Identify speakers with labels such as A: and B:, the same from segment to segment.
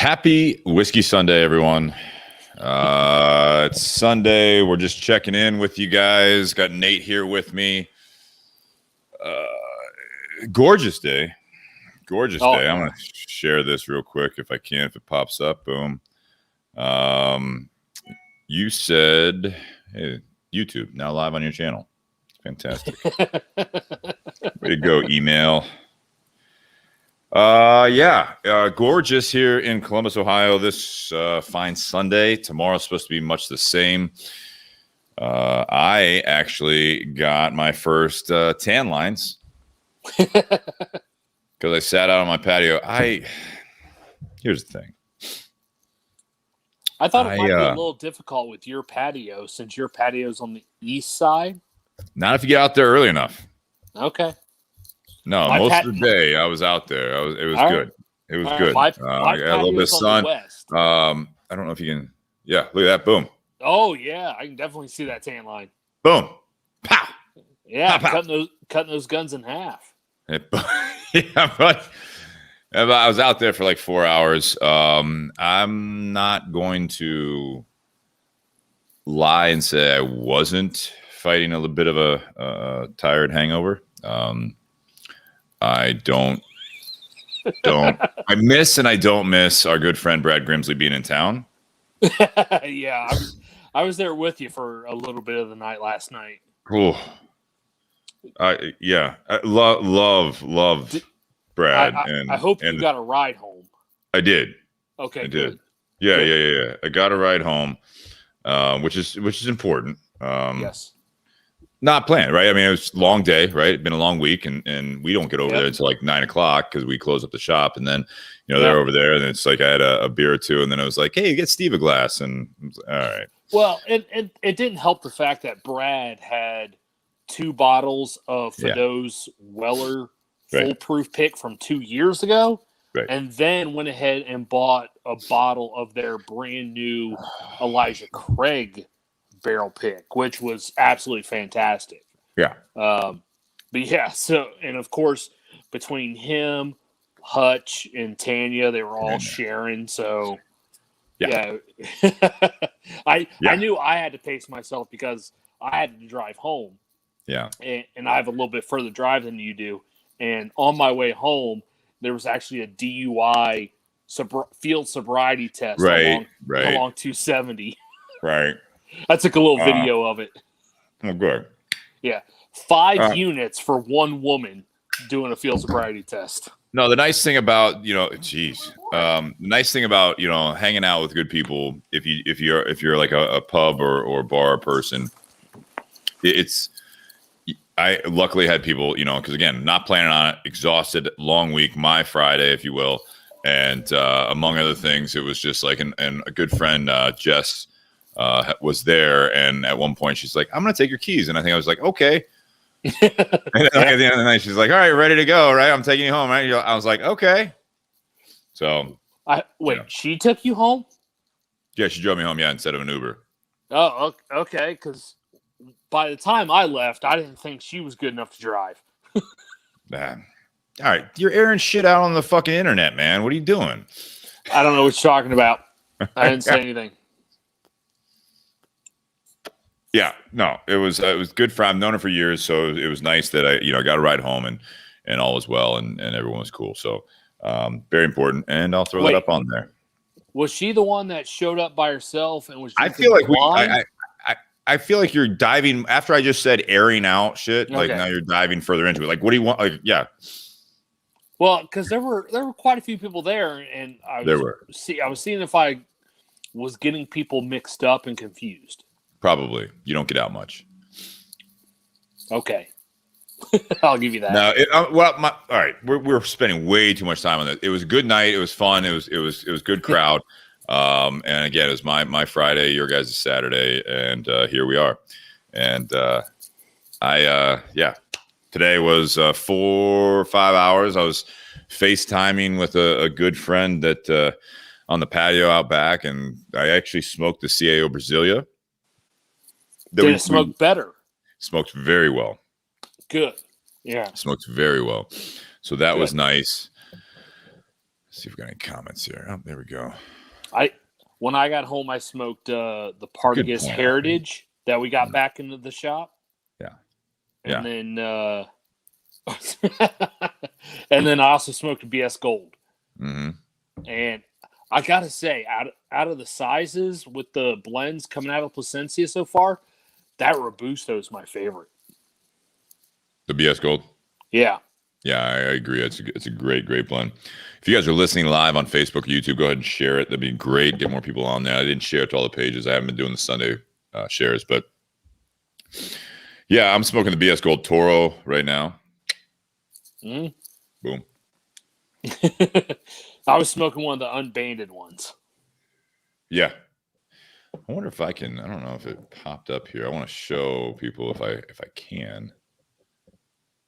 A: Happy Whiskey Sunday, everyone. It's Sunday. We're just checking in with you guys. Got Nate here with me. Gorgeous day. Gorgeous day. I'm going to share this real quick if I can, if it pops up. Boom. You said, hey, YouTube, now live on your channel. Fantastic. Way to go, email. Gorgeous here in Columbus, Ohio. This fine Sunday. Tomorrow's supposed to be much the same. I actually got my first tan lines because I sat out on my patio. Here's the thing.
B: I thought it might be a little difficult with your patio since your patio's on the east side.
A: Not if you get out there early enough.
B: Okay.
A: No, most of the day I was out there. It was good. It was good.
B: My
A: I got a little bit of sun. I don't know if you can. Yeah, look at that. Boom.
B: Oh yeah, I can definitely see that tan line.
A: Boom. Pow.
B: Yeah,
A: pow, pow.
B: Cutting those guns in half.
A: Yeah, but I was out there for like 4 hours. I'm not going to lie and say I wasn't fighting a little bit of a tired hangover. I miss and I don't miss our good friend Brad Grimsley being in town.
B: Yeah, I was there with you for a little bit of the night last night.
A: Cool. I love Brad.
B: I hope you got a ride home.
A: I did.
B: Okay,
A: I
B: good.
A: did. Yeah. I got a ride home, which is important.
B: Yes.
A: Not planned, right? I mean, it was a long day, right? It's been a long week, and we don't get over there until like 9 o'clock because we close up the shop, and then they're over there, and it's like I had a beer or two, and then I was like, hey, get Steve a glass, and all right.
B: Well, it didn't help the fact that Brad had 2 bottles of Fido's Weller Foolproof Pick from 2 years ago, and then went ahead and bought a bottle of their brand new Elijah Craig barrel pick, which was absolutely fantastic.
A: Yeah.
B: But yeah, so, and of course, between him, Hutch, and Tanya, they were all sharing. So, I knew I had to pace myself because I had to drive home.
A: Yeah.
B: And I have a little bit further drive than you do. And on my way home, there was actually a DUI field sobriety test along 270.
A: Right.
B: I took a little video of it.
A: Oh, good.
B: Yeah. 5 units for one woman doing a field sobriety test.
A: No, the nice thing about, the nice thing about, hanging out with good people, if you're like a pub or bar person, I luckily had people, because again, not planning on it, exhausted, long week, my Friday, if you will. And among other things, it was just like, and a good friend, Jess, was there, and at one point she's like, I'm gonna take your keys, and I think I was like, okay. And then at the end of the night she's like, all right, ready to go, right? I'm taking you home, right? I was like, okay. So
B: she took you home?
A: Yeah, she drove me home, instead of an Uber.
B: Oh, okay, because by the time I left, I didn't think she was good enough to drive.
A: Man. All right, you're airing shit out on the fucking internet, man. What are you doing?
B: I don't know what you're talking about. I didn't say anything.
A: Yeah, no, it was good for. I've known her for years, so it was nice that I got a ride home and all was well and everyone was cool. So very important, and I'll throw that up on there.
B: Was she the one that showed up by herself and was?
A: I feel like I feel like you're diving after I just said airing out shit. Okay. Like now you're diving further into it. Like, what do you want? Like, yeah.
B: Well, because there were quite a few people there, and I was seeing if I was getting people mixed up and confused.
A: Probably. You don't get out much.
B: Okay. I'll give you that.
A: No, all right. We're spending way too much time on this. It was a good night. It was fun. It was good crowd. And again, it was my Friday, your guys' Saturday, and here we are. And today was 4 or 5 hours. I was FaceTiming with a good friend that on the patio out back, and I actually smoked the CAO Brasilia.
B: Did it smoke better?
A: Smoked very well.
B: Good. Yeah.
A: Smoked very well. So that was nice. see if we got any comments here. Oh, there we go.
B: When I got home, I smoked the Partagas Heritage that we got back into the shop.
A: Yeah.
B: And then and then I also smoked a BS Gold.
A: Mm-hmm.
B: And I gotta say, out of the sizes with the blends coming out of Placencia so far, that Robusto is my favorite.
A: The BS Gold?
B: Yeah.
A: Yeah, I agree. It's a great blend. If you guys are listening live on Facebook or YouTube, go ahead and share it. That'd be great. Get more people on there. I didn't share it to all the pages. I haven't been doing the Sunday shares, but yeah, I'm smoking the BS Gold Toro right now.
B: Mm.
A: Boom.
B: I was smoking one of the unbanded ones.
A: Yeah. I wonder if I can. I don't know if it popped up here. I want to show people if I can.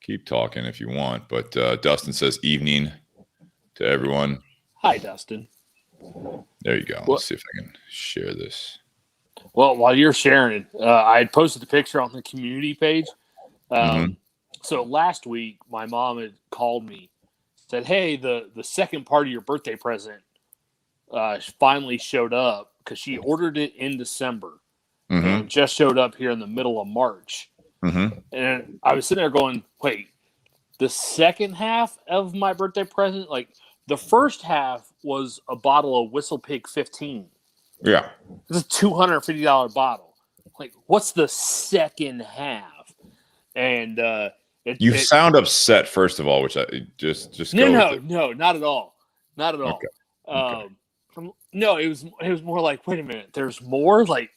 A: Keep talking if you want, but Dustin says evening to everyone.
B: Hi, Dustin.
A: There you go. Let's see if I can share this.
B: Well, while you're sharing, I had posted the picture on the community page. So last week, my mom had called me, said, "Hey, the second part of your birthday present finally showed up because she ordered it in December and just showed up here in the middle of March." And I was sitting there going, wait, the second half of my birthday present, like the first half was a bottle of Whistle Pig 15.
A: Yeah.
B: It's a $250 bottle. Like, what's the second half? And
A: you sound upset, first of all, which I just
B: no, not at all. Not at all.
A: Okay.
B: No, it was more like, wait a minute, there's more? Like,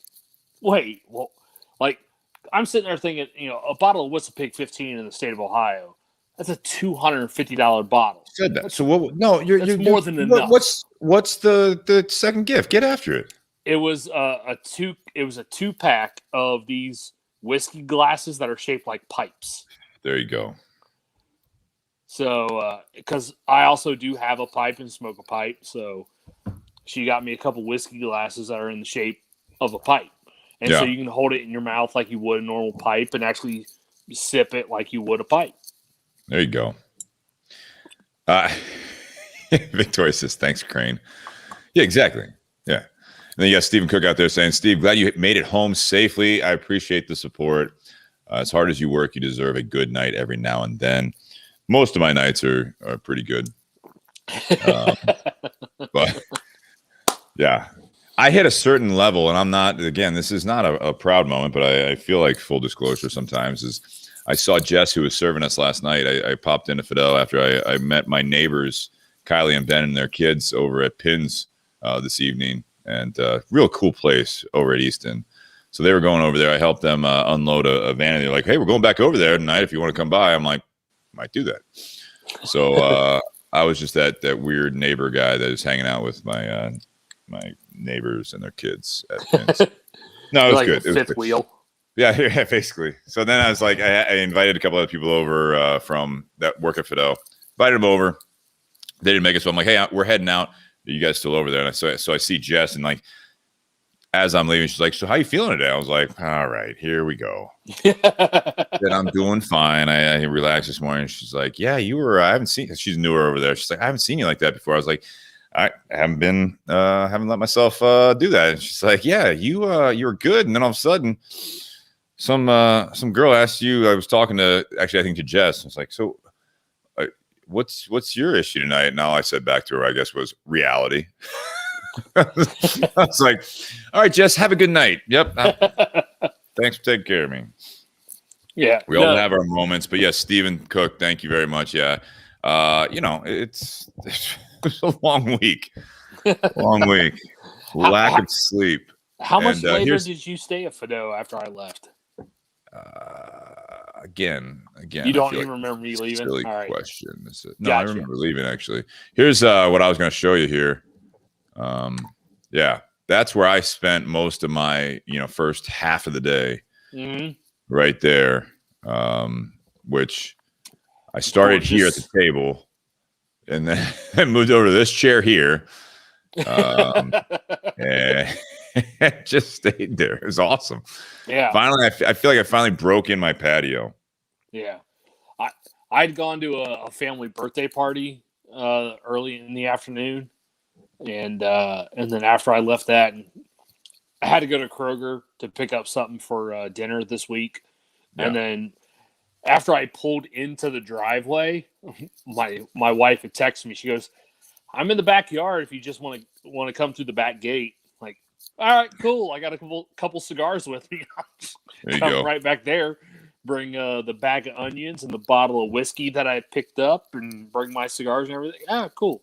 B: wait, well, like, I'm sitting there thinking, a bottle of Whistle Pig 15 in the state of Ohio, that's a $250 bottle.
A: Said that. So what? No, you're
B: more than enough.
A: What's the second gift? Get after it.
B: It was a 2-pack of these whiskey glasses that are shaped like pipes.
A: There you go.
B: So, because I also do have a pipe and smoke a pipe, so she got me a couple whiskey glasses that are in the shape of a pipe. And so you can hold it in your mouth like you would a normal pipe and actually sip it like you would a pipe.
A: There you go. Victoria says, thanks, Crane. Yeah, exactly. Yeah. And then you got Stephen Cook out there saying, Steve, glad you made it home safely. I appreciate the support. As hard as you work, you deserve a good night every now and then. Most of my nights are pretty good. But yeah. I hit a certain level, and I'm not, again, this is not a proud moment, but I feel like full disclosure sometimes is I saw Jess, who was serving us last night. I popped into Fidel after I met my neighbors, Kylie and Ben and their kids over at Pins this evening, and real cool place over at Easton. So they were going over there. I helped them unload a van, and they're like, hey, we're going back over there tonight if you want to come by. I'm like, might do that. So I was just that weird neighbor guy that is hanging out with my neighbors and their kids at Pins. No, it was good. It was
B: fifth wheel.
A: Yeah, basically. So then I was like, I invited a couple other people over from that work at Fidel. Invited them over. They didn't make it, so I'm like, hey, we're heading out. Are you guys still over there? And so I see Jess, and like, as I'm leaving, she's like, so how you feeling today? I was like, all right, here we go. Then I'm doing fine. I relaxed this morning. She's like, yeah, I haven't seen, she's newer over there. She's like, I haven't seen you like that before. I was like, I haven't let myself do that. And she's like, yeah, you were good. And then all of a sudden, some girl asked you, I was talking to, actually, I think to Jess. I was like, so what's your issue tonight? And all I said back to her, I guess, was reality. I was like, all right, Jess, have a good night. Yep. Thanks for taking care of me.
B: Yeah.
A: We all have our moments, but yes, Stephen Cook, thank you very much. Yeah. It's a long week. Lack of sleep.
B: How much later did you stay at Fidel after I left?
A: Again.
B: You don't even remember me leaving?
A: Silly
B: all right.
A: question. No,
B: gotcha.
A: I remember leaving, actually. Here's what I was going to show you here. Yeah, that's where I spent most of my, first half of the day. Mm-hmm. Right there, which I started here at the table, and then I moved over to this chair here, and just stayed there. It was awesome.
B: Yeah.
A: Finally, I feel like I finally broke in my patio.
B: Yeah, I'd gone to a family birthday party early in the afternoon, and then after I left that, I had to go to Kroger to pick up something for dinner this week, and then after I pulled into the driveway, my wife had texted me. She goes, "I'm in the backyard. If you just want to come through the back gate." Like, all right, cool. I got a couple cigars with me. Come right back there. Bring the bag of onions and the bottle of whiskey that I picked up, and bring my cigars and everything. Ah, cool.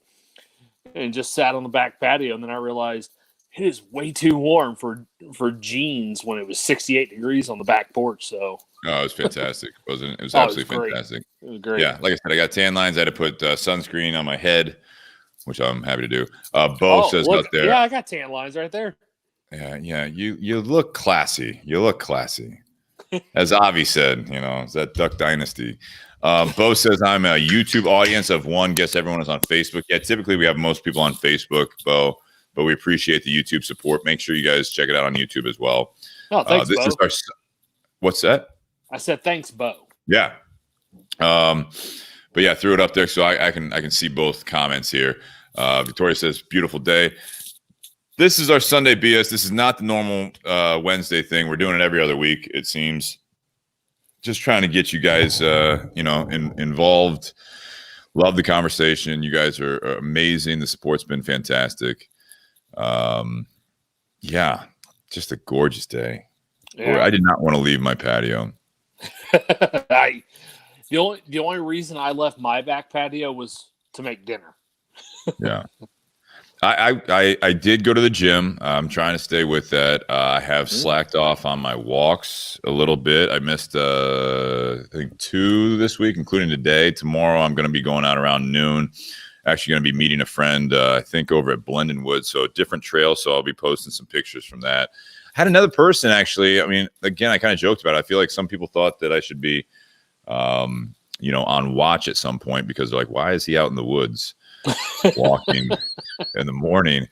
B: And just sat on the back patio, and then I realized it is way too warm for jeans when it was 68 degrees on the back porch. So.
A: Oh, it was fantastic, wasn't it? It was absolutely fantastic.
B: It was great.
A: Yeah, like I said, I got tan lines. I had to put sunscreen on my head, which I'm happy to do. Bo says out there.
B: Yeah, I got tan lines right there.
A: Yeah. You look classy. You look classy. As Avi said, it's that Duck Dynasty. Bo says I'm a YouTube audience of one. Guess everyone is on Facebook. Yeah, typically we have most people on Facebook, Bo, but we appreciate the YouTube support. Make sure you guys check it out on YouTube as well.
B: Oh, thanks,
A: this
B: Bo.
A: is our. What's that?
B: I said thanks, Bo.
A: Yeah. But yeah, threw it up there so I can see both comments here. Victoria says, beautiful day. This is our Sunday BS. This is not the normal Wednesday thing. We're doing it every other week, it seems. Just trying to get you guys involved. Love the conversation. You guys are amazing. The support's been fantastic. Yeah, just a gorgeous day. Yeah. I did not want to leave my patio.
B: The only reason I left my back patio was to make dinner.
A: Yeah. I did go to the gym. I'm trying to stay with that. I have slacked off on my walks a little bit. I missed, I think 2 this week, including today. Tomorrow, I'm going to be going out around noon. Actually going to be meeting a friend, I think, over at Blendon Woods. So a different trail. So I'll be posting some pictures from that. I had another person, actually. I mean, again, I kind of joked about it. I feel like some people thought that I should be, on watch at some point because they're like, why is he out in the woods walking in the morning?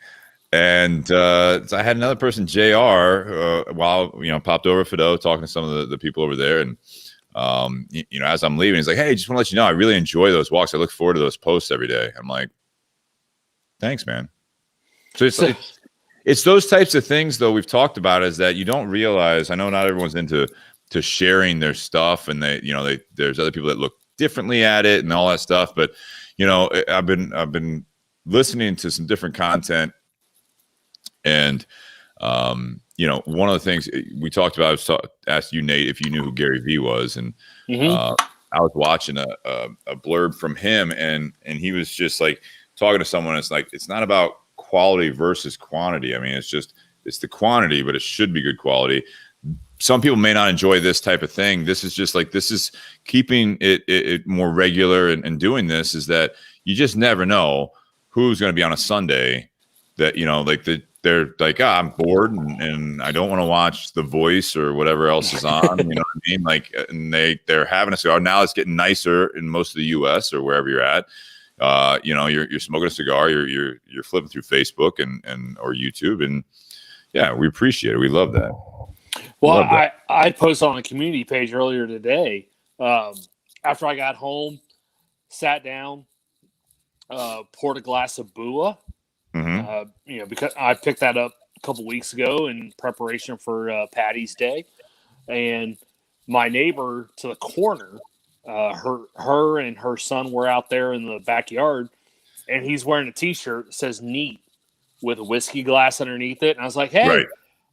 A: And so I had another person, JR, popped over Fido, talking to some of the people over there. And, as I'm leaving, he's like, hey, just want to let you know, I really enjoy those walks. I look forward to those posts every day. I'm like, thanks, man. So it's those types of things, though, we've talked about, is that you don't realize. I know not everyone's into sharing their stuff, and there's other people that look differently at it and all that stuff. But I've been listening to some different content, and one of the things we talked about, I asked you, Nate, if you knew who Gary Vee was, and I was watching a blurb from him, and he was just like talking to someone. It's like, it's not about quality versus quantity. I mean, it's the quantity, but it should be good quality. Some people may not enjoy this type of thing. This is keeping it more regular, and doing this is that you just never know who's going to be on a Sunday that, they're like, I'm bored and I don't want to watch The Voice or whatever else is on, you know what I mean? Like, and they're having a cigar. Now it's getting nicer in most of the US or wherever you're at. You're smoking a cigar, you're flipping through Facebook and or YouTube, and yeah, we appreciate it. We love that.
B: Well, I posted on a community page earlier today. After I got home, sat down, poured a glass of Bua. Because I picked that up a couple weeks ago in preparation for Patty's Day, and my neighbor to the corner, her and her son were out there in the backyard, and he's wearing a T-shirt that says "Neat" with a whiskey glass underneath it, and I was like, "Hey, right.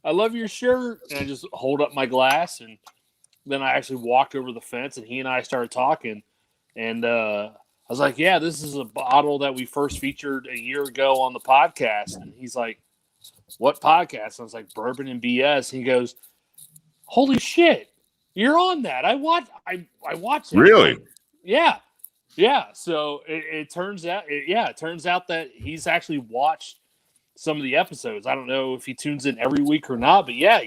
B: I love your shirt," and I just hold up my glass, and then I actually walked over the fence, and he and I started talking, and I was like, yeah, this is a bottle that we first featured a year ago on the podcast. And he's like, what podcast? And I was like, Bourbon and BS. And he goes, holy shit, you're on that. I watched it.
A: Really?
B: Like, yeah. Yeah. So it turns out, that he's actually watched some of the episodes. I don't know if he tunes in every week or not, but yeah,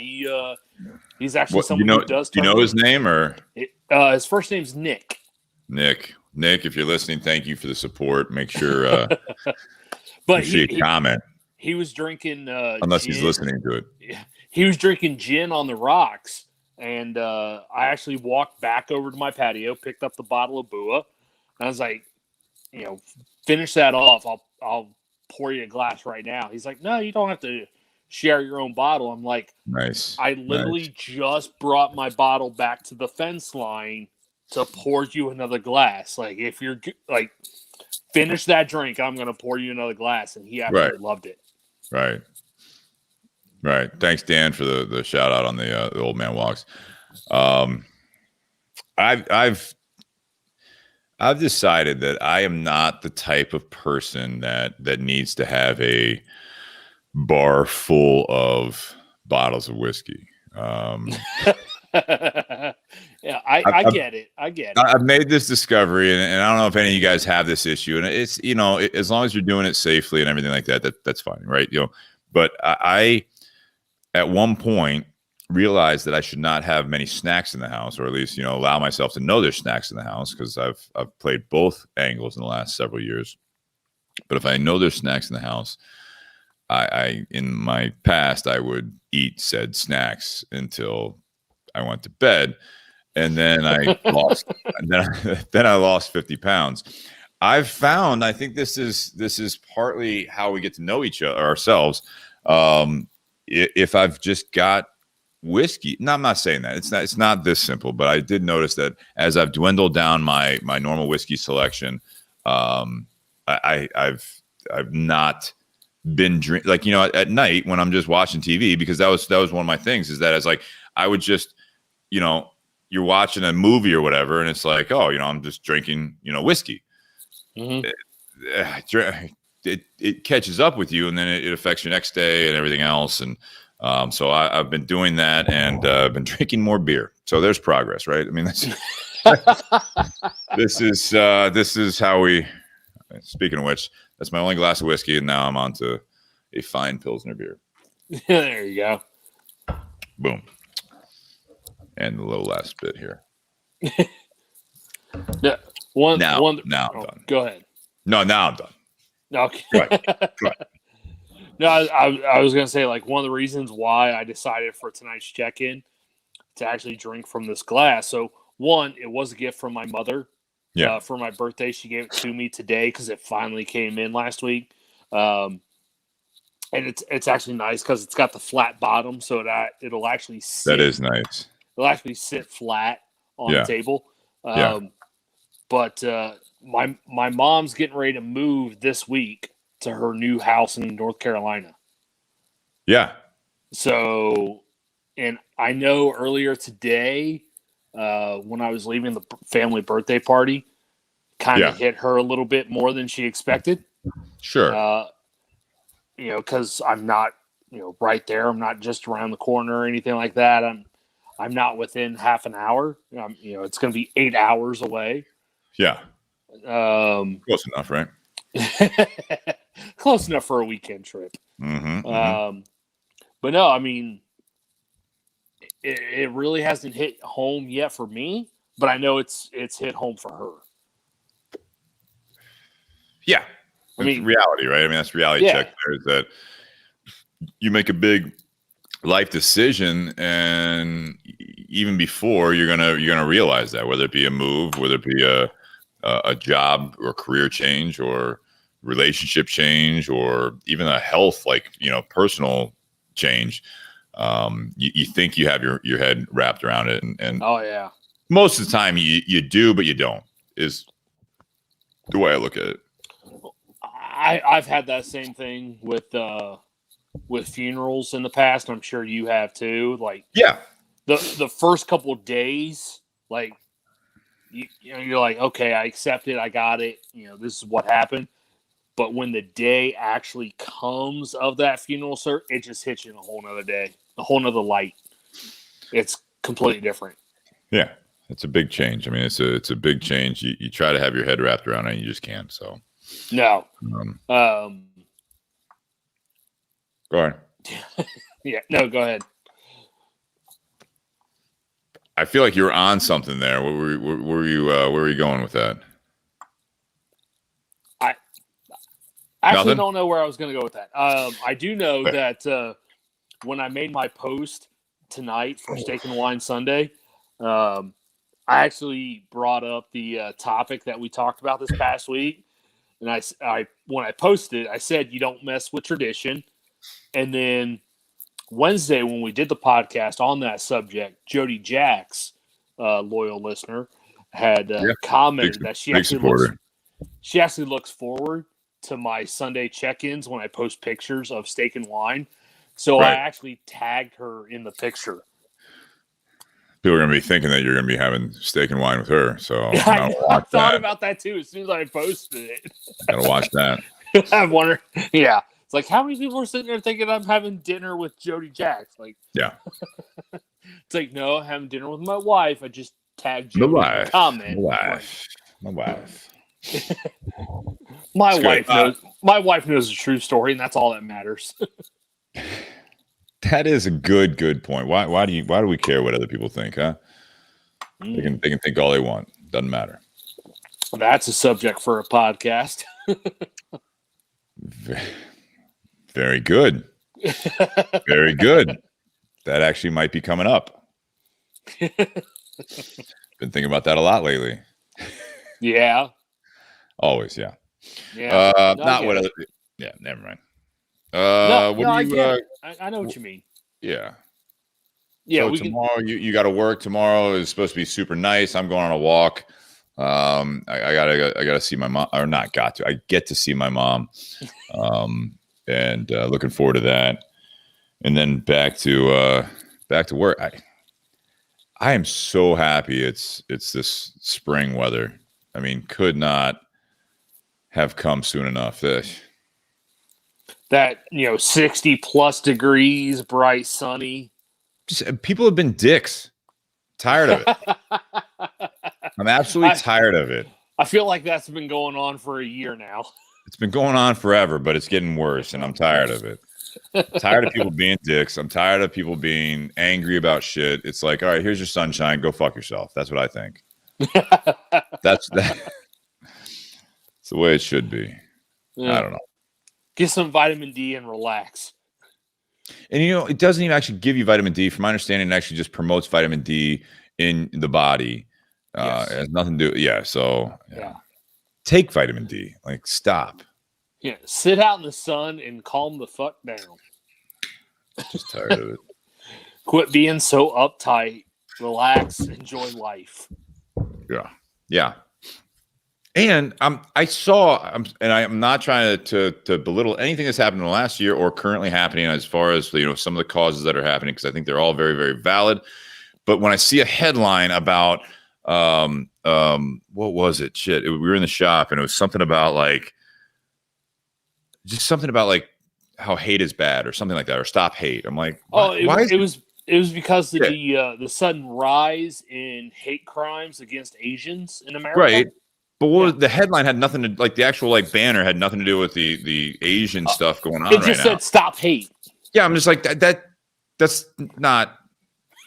B: he's actually someone who does.
A: Do you know his name or?
B: His first name's Nick.
A: Nick, if you're listening, thank you for the support. Make sure
B: but
A: he comment.
B: He was drinking
A: unless gin. He's listening to it.
B: He was drinking gin on the rocks, and I actually walked back over to my patio, picked up the bottle of Bua, and I was like, finish that off. I'll pour you a glass right now. He's like, no, you don't have to share your own bottle. I'm like,
A: nice.
B: I literally just brought my bottle back to the fence line to pour you another glass. Like, if you're like, finish that drink, I'm going to pour you another glass. And he absolutely loved it.
A: Right. Thanks, Dan, for the shout out on the Old Man Walks. I've decided that I am not the type of person that needs to have a bar full of bottles of whiskey.
B: Yeah, I get it.
A: I've made this discovery, and I don't know if any of you guys have this issue. And it's as long as you're doing it safely and everything like that, that's fine, right? But I at one point realized that I should not have many snacks in the house, or at least allow myself to know there's snacks in the house, because I've played both angles in the last several years. But if I know there's snacks in the house, I in my past I would eat said snacks until I went to bed, and then I lost, then I lost 50 pounds. I've found, I think this is partly how we get to know ourselves. If I've just got whiskey, no, I'm not saying that it's not this simple, but I did notice that as I've dwindled down my normal whiskey selection, I've not been drink like at night when I'm just watching TV, because that was one of my things, is that it's like I would just you're watching a movie or whatever, and it's like, oh, I'm just drinking whiskey. Mm-hmm. It catches up with you, and then it affects your next day and everything else. And so I've been doing that, and been drinking more beer. So there's progress, right? I mean, this is how we. Speaking of which, that's my only glass of whiskey, and now I'm on to a fine Pilsner beer.
B: There you go.
A: Boom. And the little last bit here.
B: Now I'm
A: done.
B: Go ahead.
A: No, now I'm done.
B: Okay.
A: Go ahead.
B: No, I was going to say, like, one of the reasons why I decided for tonight's check-in to actually drink from this glass. So, one, it was a gift from my mother.
A: Yeah.
B: For my birthday. She gave it to me today because it finally came in last week. And it's actually nice because it's got the flat bottom, so it'll actually sit.
A: That is nice.
B: It'll actually sit flat on the table. But my mom's getting ready to move this week to her new house in North Carolina.
A: Yeah.
B: So, and I know earlier today, when I was leaving the family birthday party, kind of hit her a little bit more than she expected.
A: Sure.
B: Because I'm not, right there. I'm not just around the corner or anything like that. I'm not within half an hour. It's going to be 8 hours away.
A: Yeah. Close enough, right?
B: Close enough for a weekend trip.
A: Mm-hmm.
B: But no, I mean, it really hasn't hit home yet for me, but I know it's hit home for her.
A: Yeah. I mean, reality, right? I mean, that's reality check there, is that you make a big life decision, and even before you're gonna realize that, whether it be a move, whether it be a job or career change, or relationship change, or even a health, personal change. You think you have your head wrapped around it, and
B: oh yeah,
A: most of the time you do, but you don't, is the way I look at it.
B: I've had that same thing with funerals in the past. I'm sure you have too. Like, the first couple of days, like you're like, okay, I accept it, I got it. This is what happened. But when the day actually comes of that funeral, sir, it just hits you in a whole nother day, a whole nother light. It's completely different.
A: Yeah, it's a big change. I mean, it's a big change. You try to have your head wrapped around it, and you just can't. So
B: no.
A: Go ahead.
B: Yeah, no, go ahead.
A: I feel like you were on something there. Where were you going with that?
B: I actually don't know where I was going to go with that. I do know that when I made my post tonight for Steak and Wine Sunday, I actually brought up the topic that we talked about this past week, And I when I posted, I said, you don't mess with tradition. And then Wednesday, when we did the podcast on that subject, Jody Jacks, loyal listener, had commented that she actually looks forward to my Sunday check-ins when I post pictures of steak and wine. So I actually tagged her in the picture.
A: People are going to be thinking that you're going to be having steak and wine with her. So
B: I thought about that too as soon as I posted it.
A: Gotta watch that.
B: I wonder. Yeah. It's like, how many people are sitting there thinking I'm having dinner with Jody Jacks? Like,
A: yeah.
B: It's like, no, I'm having dinner with my wife. I just tagged Jody in the comment.
A: My wife.
B: My wife knows the true story, and that's all that matters.
A: That is a good point. Why do we care what other people think, huh? They can think all they want. Doesn't matter.
B: That's a subject for a podcast.
A: Very good. Very good. That actually might be coming up. Been thinking about that a lot lately.
B: Yeah.
A: Always, yeah.
B: Yeah.
A: Not what other. Yeah, never mind.
B: I get it. I know what you mean.
A: Yeah.
B: Yeah.
A: So tomorrow you got to work. Tomorrow is supposed to be super nice. I'm going on a walk. I gotta see my mom, or not got to. I get to see my mom, and looking forward to that. And then back to work. I am so happy it's this spring weather. I mean, could not have come soon enough.
B: That 60 plus degrees, bright, sunny.
A: People have been dicks. Tired of it. I'm absolutely tired of it.
B: I feel like that's been going on for a year now.
A: It's been going on forever, but it's getting worse, and I'm tired of it. I'm tired of people being dicks. I'm tired of people being angry about shit. It's like, all right, here's your sunshine. Go fuck yourself. That's what I think. That's the way it should be. Yeah. I don't know.
B: Get some vitamin D and relax.
A: And it doesn't even actually give you vitamin D. From my understanding, it actually just promotes vitamin D in the body. Yes. It has nothing to do. Yeah. So take vitamin D. Like, stop.
B: Yeah. Sit out in the sun and calm the fuck down.
A: Just tired of it.
B: Quit being so uptight. Relax. Enjoy life.
A: Yeah. Yeah. And I saw, and I'm not trying to belittle anything that's happened in the last year or currently happening as far as some of the causes that are happening, because I think they're all very, very valid. But when I see a headline about what was it? Shit, we were in the shop and it was something about how hate is bad or something like that, or stop hate. I'm like,
B: it was because of the sudden rise in hate crimes against Asians in America,
A: right? But the headline had nothing to the actual banner had nothing to do with the Asian stuff going on.
B: It just said "Stop Hate."
A: Yeah, I'm just like that's not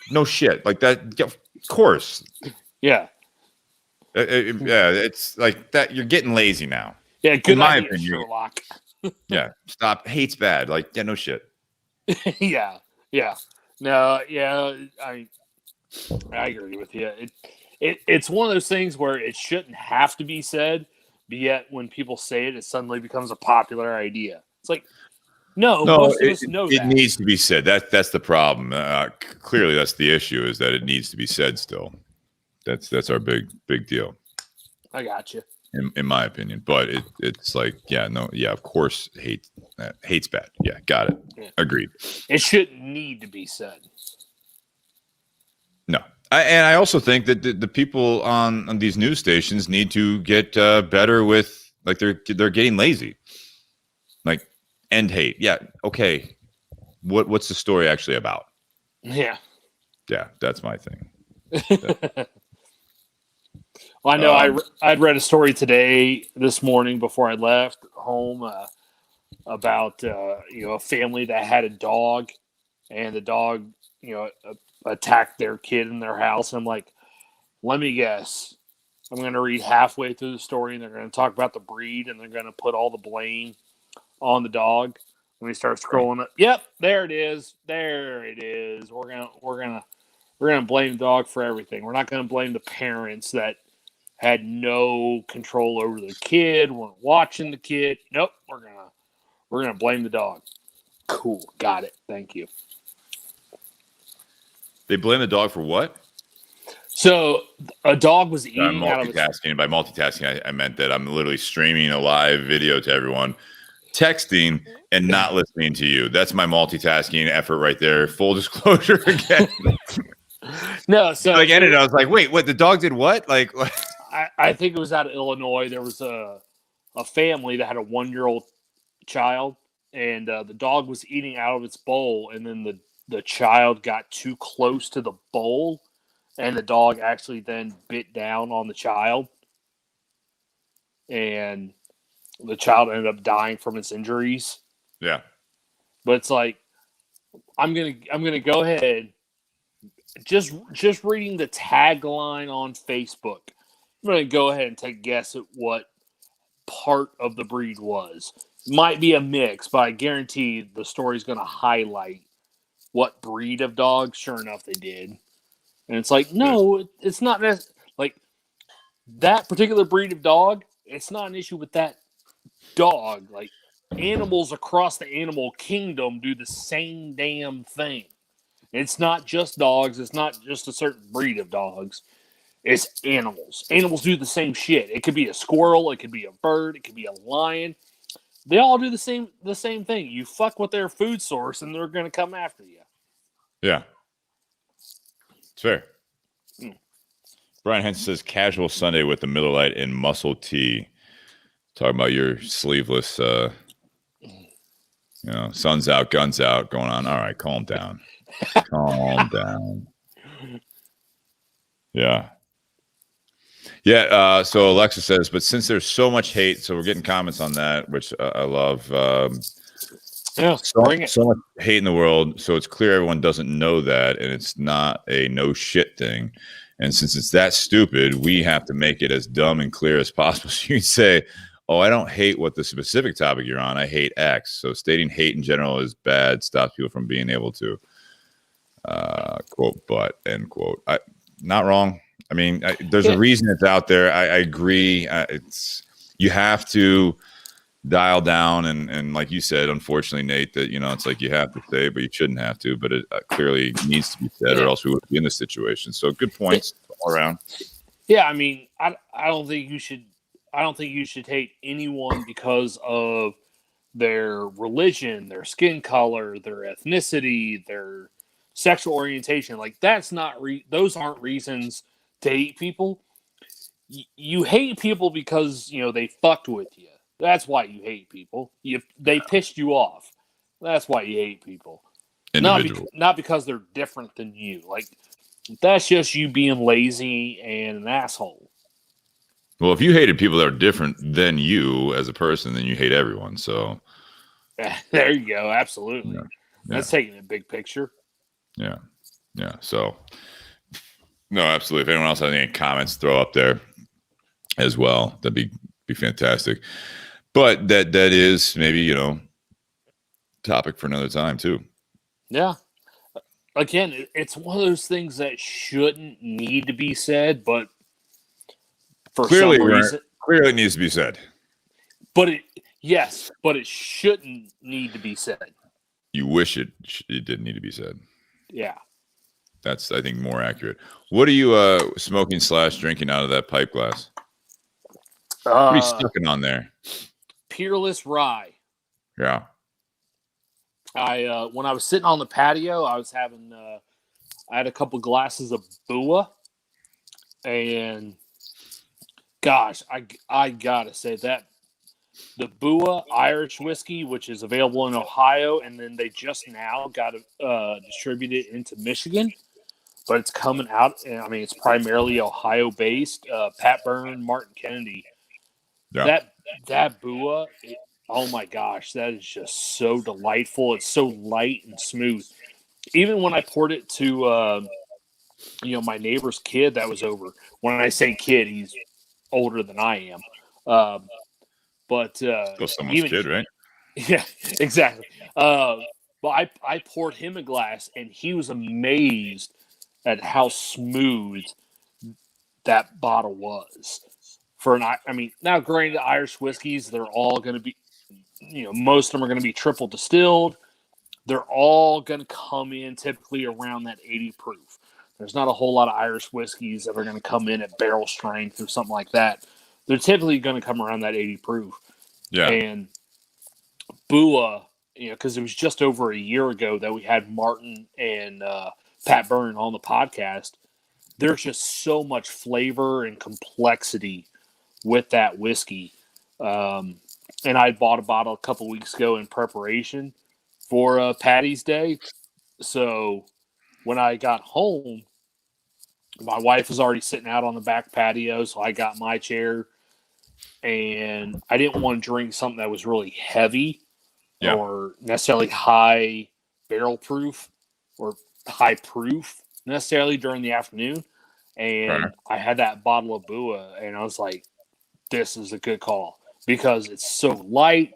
A: no shit like that. Of course.
B: Yeah.
A: It's like that. You're getting lazy now.
B: Yeah, good
A: in my
B: idea,
A: opinion.
B: Sherlock.
A: Yeah, stop. Hate's bad. Like, no shit.
B: Yeah. No, yeah, I agree with you. It's one of those things where it shouldn't have to be said, but yet when people say it, it suddenly becomes a popular idea. It's like, no, most of us know that.
A: It needs to be said. That's the problem. Clearly, that's the issue, is that it needs to be said still. That's our big deal.
B: I got you.
A: In my opinion, but it's like, of course, hate's bad. Yeah, got it. Yeah. Agreed.
B: It shouldn't need to be said.
A: No. I also think that the people on these news stations need to get better with, they're getting lazy. Like, end hate. Yeah, okay. What's the story actually about?
B: Yeah.
A: Yeah, that's my thing.
B: Well, I know I'd read a story this morning before I left home about a family that had a dog, and the dog attacked their kid in their house. And I'm like, let me guess. I'm going to read halfway through the story, and they're going to talk about the breed, and they're going to put all the blame on the dog. When we start scrolling up, yep, there it is. There it is. We're gonna blame the dog for everything. We're not going to blame the parents that had no control over the kid, weren't watching the kid. Nope, we're gonna blame the dog. Cool, got it. Thank you.
A: They blame the dog for what?
B: So a dog was eating out of its...
A: By multitasking, I meant that I'm literally streaming a live video to everyone, texting, and not listening to you. That's my multitasking effort right there. Full disclosure again.
B: No, so
A: I get it. I was like, wait, what? The dog did what? Like, what?
B: I think it was out of Illinois. There was a family that had a 1-year-old child, and the dog was eating out of its bowl, and then the child got too close to the bowl, and the dog actually then bit down on the child, and the child ended up dying from its injuries.
A: Yeah,
B: but it's like I'm gonna go ahead. Just reading the tagline on Facebook, I'm going to go ahead and take a guess at what part of the breed was. Might be a mix, but I guarantee the story's going to highlight what breed of dog. Sure enough, they did. And it's like, no, it's not like that particular breed of dog. It's not an issue with that dog. Like, animals across the animal kingdom do the same damn thing. It's not just dogs. It's not just a certain breed of dogs. It's animals. Animals do the same shit. It could be a squirrel. It could be a bird. It could be a lion. They all do the same thing. You fuck with their food source, and they're going to come after you.
A: Yeah. It's fair. Brian Henson says, casual Sunday with the Miller Lite and muscle tee. Talking about your sleeveless, sun's out, guns out going on. All right, calm down. Calm down. Yeah. Yeah. So Alexa says, but since there's so much hate, so we're getting comments on that, which I love. So much hate in the world. So it's clear everyone doesn't know that. And it's not a no shit thing. And since it's that stupid, we have to make it as dumb and clear as possible. So you can say, oh, I don't hate what the specific topic you're on. I hate X. So stating hate in general is bad, stops people from being able to. Quote, but end quote. Not wrong. I mean, there's a reason it's out there. I agree. You have to dial down, and like you said, unfortunately, Nate, that it's like you have to say, but you shouldn't have to. But it clearly needs to be said, or else we wouldn't be in this situation. So good points all around.
B: Yeah, I mean, I don't think you should. I don't think you should hate anyone because of their religion, their skin color, their ethnicity, their sexual orientation. Like, that's not those aren't reasons to hate people. You hate people because they fucked with you. That's why you hate people. They pissed you off. That's why you hate people. Not because they're different than you. Like, that's just you being lazy and an asshole.
A: Well, if you hated people that are different than you as a person, then you hate everyone. So
B: there you go. Absolutely.
A: Yeah.
B: That's taking a big picture.
A: Yeah. Yeah. So no, absolutely. If anyone else has any comments, throw up there as well. That'd be fantastic. But that is maybe, topic for another time too.
B: Yeah. Again, it's one of those things that shouldn't need to be said, but for some reason,
A: clearly it needs to be said.
B: But it shouldn't need to be said.
A: You wish it didn't need to be said.
B: Yeah.
A: That's, I think, more accurate. What are you smoking / drinking out of that pipe glass? What are you sticking on there?
B: Peerless Rye.
A: Yeah.
B: When I was sitting on the patio, I was having I had a couple glasses of Bua, and gosh, I gotta say that the Bua Irish whiskey, which is available in Ohio, and then they just now got distributed into Michigan, but it's coming out. I mean, it's primarily Ohio based. Pat Byrne, Martin Kennedy. Yeah. That Bua. Oh my gosh, that is just so delightful. It's so light and smooth. Even when I poured it to, my neighbor's kid that was over. When I say kid, he's older than I am. But
A: someone's kid, right?
B: Yeah, exactly. But I poured him a glass, and he was amazed at how smooth that bottle was. now granted, Irish whiskeys, they're all going to be, most of them are going to be triple distilled. They're all going to come in typically around that 80 proof. There's not a whole lot of Irish whiskeys that are going to come in at barrel strength or something like that. They're typically going to come around that 80 proof.
A: Yeah.
B: And Bua, because it was just over a year ago that we had Martin and Pat Byrne on the podcast, there's just so much flavor and complexity with that whiskey. And I bought a bottle a couple weeks ago in preparation for Patty's Day. So when I got home, my wife was already sitting out on the back patio, so I got my chair, and I didn't want to drink something that was really heavy or necessarily high barrel proof or high proof necessarily during the afternoon. And I had that bottle of Bua, and I was like, this is a good call because it's so light.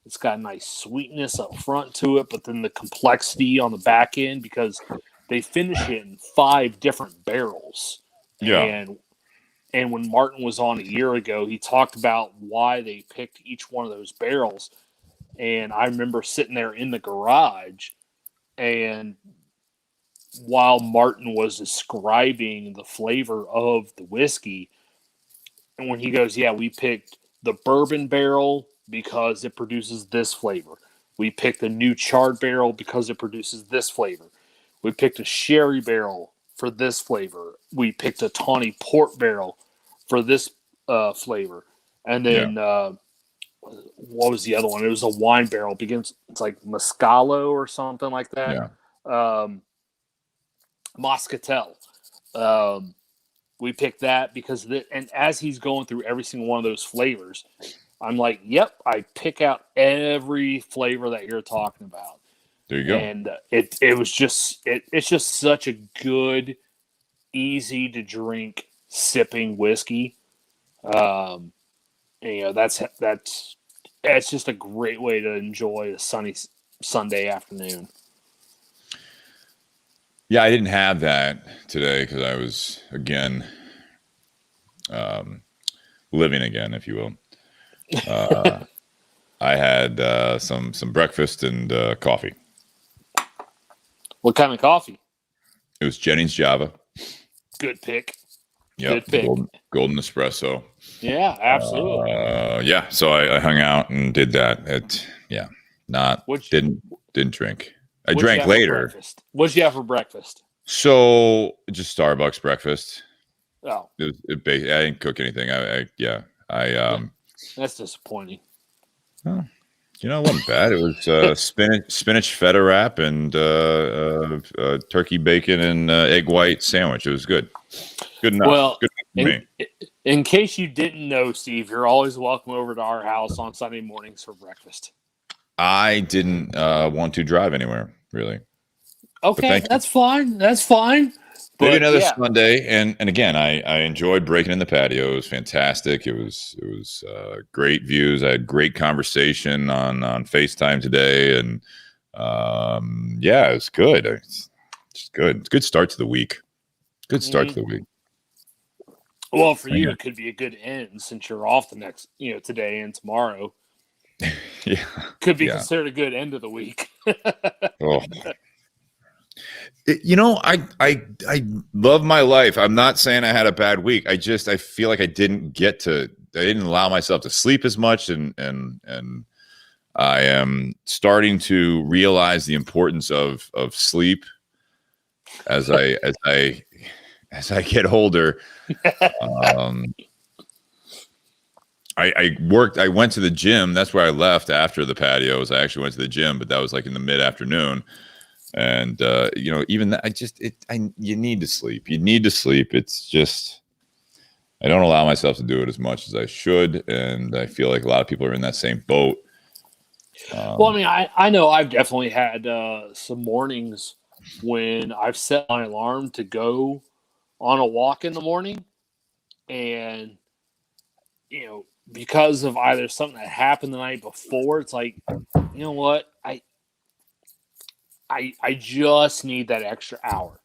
B: It's got a nice sweetness up front to it, but then the complexity on the back end because they finish it in 5 different barrels.
A: Yeah.
B: And when Martin was on a year ago, he talked about why they picked each one of those barrels. And I remember sitting there in the garage, and while Martin was describing the flavor of the whiskey, and when he goes, yeah, we picked the bourbon barrel because it produces this flavor. We picked the new charred barrel because it produces this flavor. We picked a sherry barrel for this flavor. We picked a tawny port barrel for this flavor. And then what was the other one? It was a wine barrel. It's like Moscato or something like that. Yeah. Moscatel. We picked that because and as he's going through every single one of those flavors, I'm like, yep, I pick out every flavor that you're talking about.
A: There you go.
B: And it's just such a good, easy to drink sipping whiskey. That's just a great way to enjoy a sunny Sunday afternoon.
A: Yeah, I didn't have that today because I was again living again, if you will. I had some breakfast and coffee.
B: What kind of coffee?
A: It was Jennings Java.
B: Good pick.
A: Yep. Good pick. Golden espresso.
B: Yeah, absolutely.
A: So I hung out and did that. Didn't drink. I drank later.
B: What'd you have for breakfast?
A: So just Starbucks breakfast.
B: Oh,
A: I didn't cook anything.
B: That's disappointing.
A: Oh, it wasn't bad. It was spinach feta wrap and turkey bacon and egg white sandwich. It was good. Good enough.
B: Well,
A: good enough for me.
B: In case you didn't know, Steve, you're always welcome over to our house on Sunday mornings for breakfast.
A: I didn't want to drive anywhere, really.
B: Okay, that's fine. That's fine.
A: Maybe another Sunday, and again, I enjoyed breaking in the patio. It was fantastic. It was great views. I had great conversation on FaceTime today, and it was good. It's good. It's a good start to the week. Good start to the week.
B: Well, for you, it could be a good end since you're off the next, today and tomorrow.
A: Yeah,
B: could be considered a good end of the week.
A: Oh. I love my life. I'm not saying I had a bad week. I feel like I didn't allow myself to sleep as much, and I am starting to realize the importance of sleep as I get older. I went to the gym. That's where I left after the patios. I actually went to the gym, but that was like in the mid-afternoon. And even that, you need to sleep. You need to sleep. It's just I don't allow myself to do it as much as I should, and I feel like a lot of people are in that same boat.
B: I know I've definitely had some mornings when I've set my alarm to go on a walk in the morning, and because of either something that happened the night before, it's like, you know what, I just need that extra hour.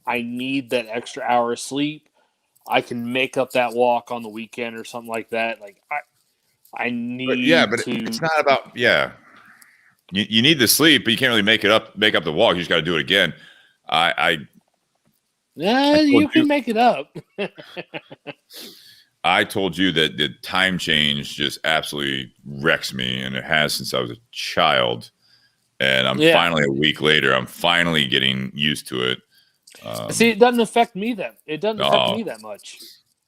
B: I need that extra hour of sleep. I can make up that walk on the weekend or something like that. Like I need
A: but
B: to.
A: it's not about You need the sleep, but you can't really make up the walk. You just got to do it again.
B: You can make it up.
A: I told you that the time change just absolutely wrecks me, and it has since I was a child. And I'm finally a week later. I'm finally getting used to it.
B: See, it doesn't affect me that. It doesn't affect me that much.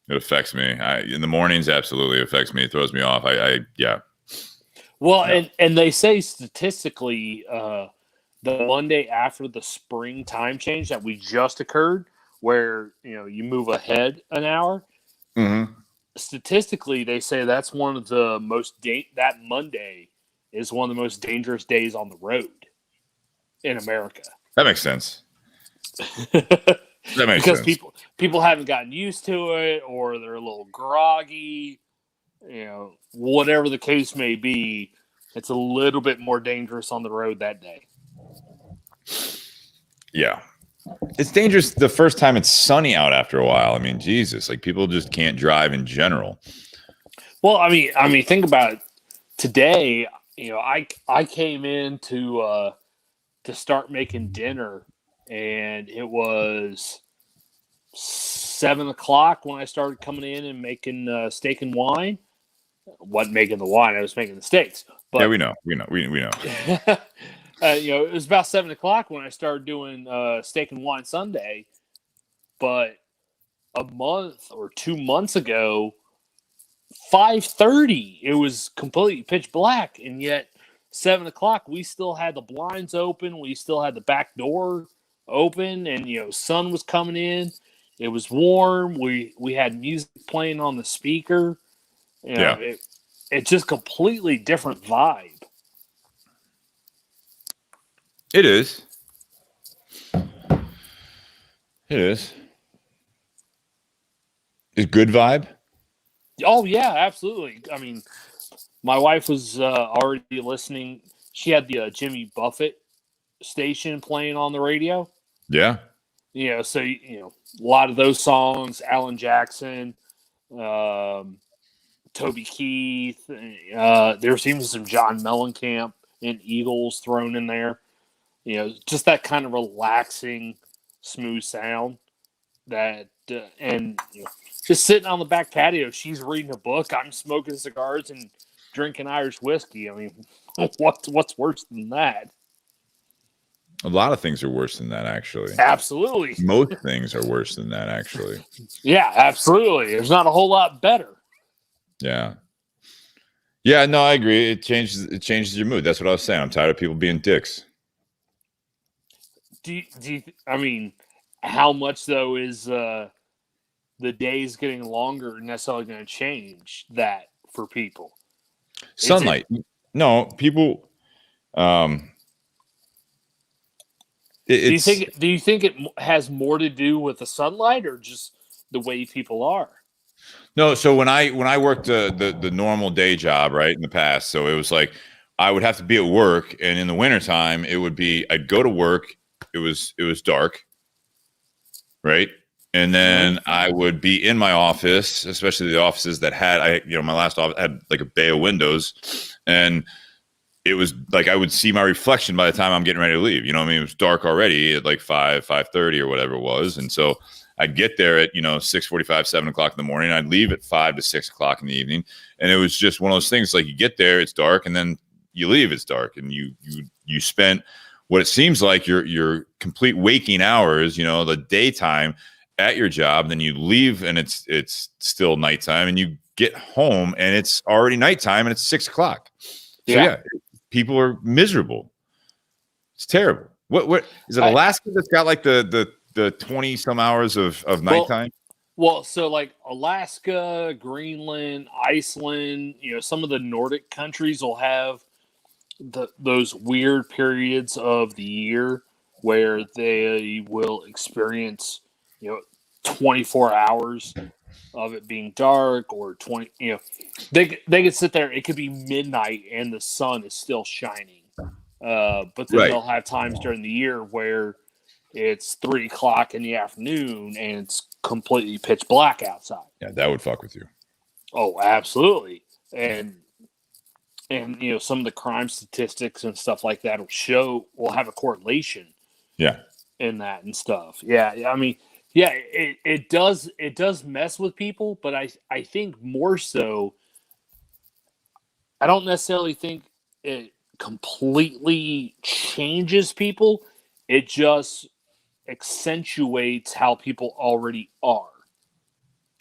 A: It affects me. In the mornings, absolutely affects me. It throws me off.
B: Well, and they say statistically, the Monday after the spring time change that we just occurred, where you move ahead an hour.
A: Mm-hmm.
B: Statistically, they say that's one of the most that Monday is one of the most dangerous days on the road in America.
A: That makes sense. Because
B: people haven't gotten used to it, or they're a little groggy. Whatever the case may be, it's a little bit more dangerous on the road that day.
A: Yeah. It's dangerous the first time it's sunny out after a while. I mean, Jesus, like people just can't drive in general.
B: Well, I mean, think about it. Today, I came in to start making dinner, and it was 7:00 when I started coming in and making steak and wine. Wasn't making the wine; I was making the steaks. But,
A: yeah, we know.
B: It was about 7:00 when I started doing steak and wine Sunday. But a month or 2 months ago, 5:30, it was completely pitch black, and yet 7:00 we still had the blinds open, we still had the back door open, and sun was coming in. It was warm. We had music playing on the speaker. It's just completely different vibe.
A: It is. It's good vibe.
B: Oh yeah, absolutely. I mean, my wife was already listening. She had the Jimmy Buffett station playing on the radio.
A: Yeah.
B: So a lot of those songs, Alan Jackson, Toby Keith. There's even some John Mellencamp and Eagles thrown in there. Just that kind of relaxing, smooth sound. That just sitting on the back patio. She's reading a book. I'm smoking cigars and drinking Irish whiskey. I mean, what's worse than that?
A: A lot of things are worse than that, actually.
B: Absolutely.
A: Most things are worse than that, actually.
B: Yeah, absolutely. There's not a whole lot better.
A: Yeah. Yeah, no, I agree. It changes your mood. That's what I was saying. I'm tired of people being dicks.
B: I mean, how much, though, is the days getting longer necessarily going to change that for people?
A: Sunlight. No, people...
B: Do you think it has more to do with the sunlight or just the way people are?
A: No, so when I worked the normal day job, right, in the past, so it was like I would have to be at work, and in the wintertime, it would be I'd go to work, it was dark, right? And then I would be in my office, especially the offices that had my last office had like a bay of windows, and it was like I would see my reflection by the time I'm getting ready to leave. You know what I mean? It was dark already at like 5:30 or whatever it was. And so I'd get there at 6:45, 7:00 in the morning. I'd leave at 5 to 6 o'clock in the evening. And it was just one of those things like you get there, it's dark, and then you leave, it's dark. And you spent what it seems like your complete waking hours, the daytime at your job, then you leave and it's still nighttime, and you get home and it's already nighttime and it's 6 o'clock. So yeah. People are miserable. It's terrible. What is it? Alaska that's got like the 20 some hours of nighttime?
B: Well, so like Alaska, Greenland, Iceland, some of the Nordic countries will have those weird periods of the year where they will experience 24 hours of it being dark, or 20, they could sit there. It could be midnight and the sun is still shining. But then they'll have times during the year where it's 3:00 in the afternoon and it's completely pitch black outside.
A: Yeah, that would fuck with you.
B: Oh, absolutely. And some of the crime statistics and stuff like that will have a correlation.
A: Yeah.
B: In that and stuff. Yeah. I mean, yeah, it does mess with people, but I think more so, I don't necessarily think it completely changes people. It just accentuates how people already are.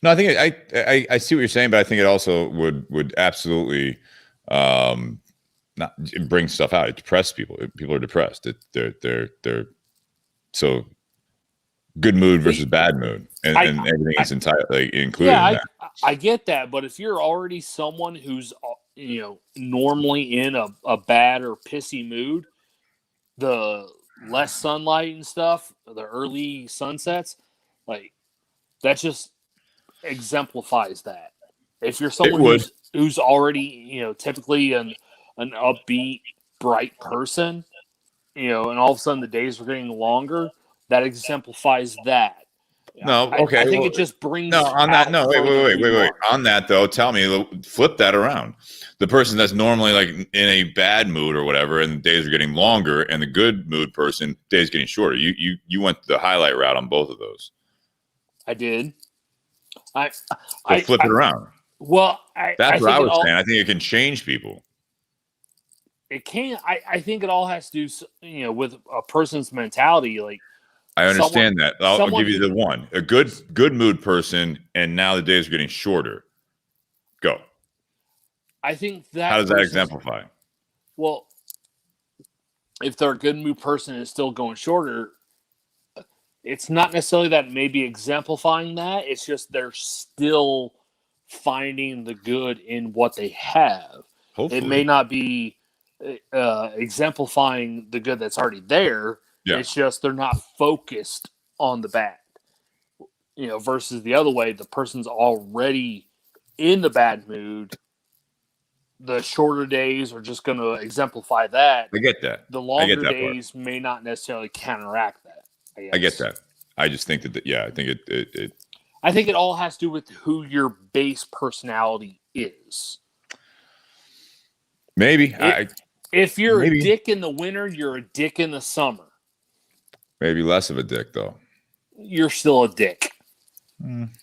A: No, I think I see what you're saying, but I think it also would absolutely not bring stuff out. It depresses people. People are depressed. They're so good mood versus bad mood, and everything is entirely included.
B: Yeah,
A: in that.
B: I get that, but if you're already someone who's normally in a bad or pissy mood, the less sunlight and stuff, the early sunsets, like that just exemplifies that. If you're someone who's already typically an upbeat, bright person, and all of a sudden the days are getting longer, that exemplifies that.
A: No, okay.
B: I think it just brings.
A: No, on that. No, wait. On that though, tell me, flip that around. The person that's normally like in a bad mood or whatever, and the days are getting longer, and the good mood person, days getting shorter. You went the highlight route on both of those.
B: I did.
A: Flip it around.
B: Well,
A: that's what I was saying. I think it can change people.
B: It can. I think it all has to do, with a person's mentality. Like,
A: I understand that. I'll give you the one. A good mood person, and now the days are getting shorter. Go.
B: I think that.
A: How does that exemplify?
B: Well, if they're a good mood person and it's still going shorter, it's not necessarily that maybe exemplifying that. It's just they're still finding the good in what they have. Hopefully. It may not be exemplifying the good that's already there. Yeah. It's just they're not focused on the bad. Versus the other way, the person's already in the bad mood. The shorter days are just going to exemplify that.
A: I get that.
B: The longer days may not necessarily counteract that.
A: I get that. I just think that, I think it.
B: I think it all has to do with who your base personality is.
A: Maybe.
B: If you're a dick in the winter, you're a dick in the summer.
A: Maybe less of a dick, though.
B: You're still a dick.
A: Maybe.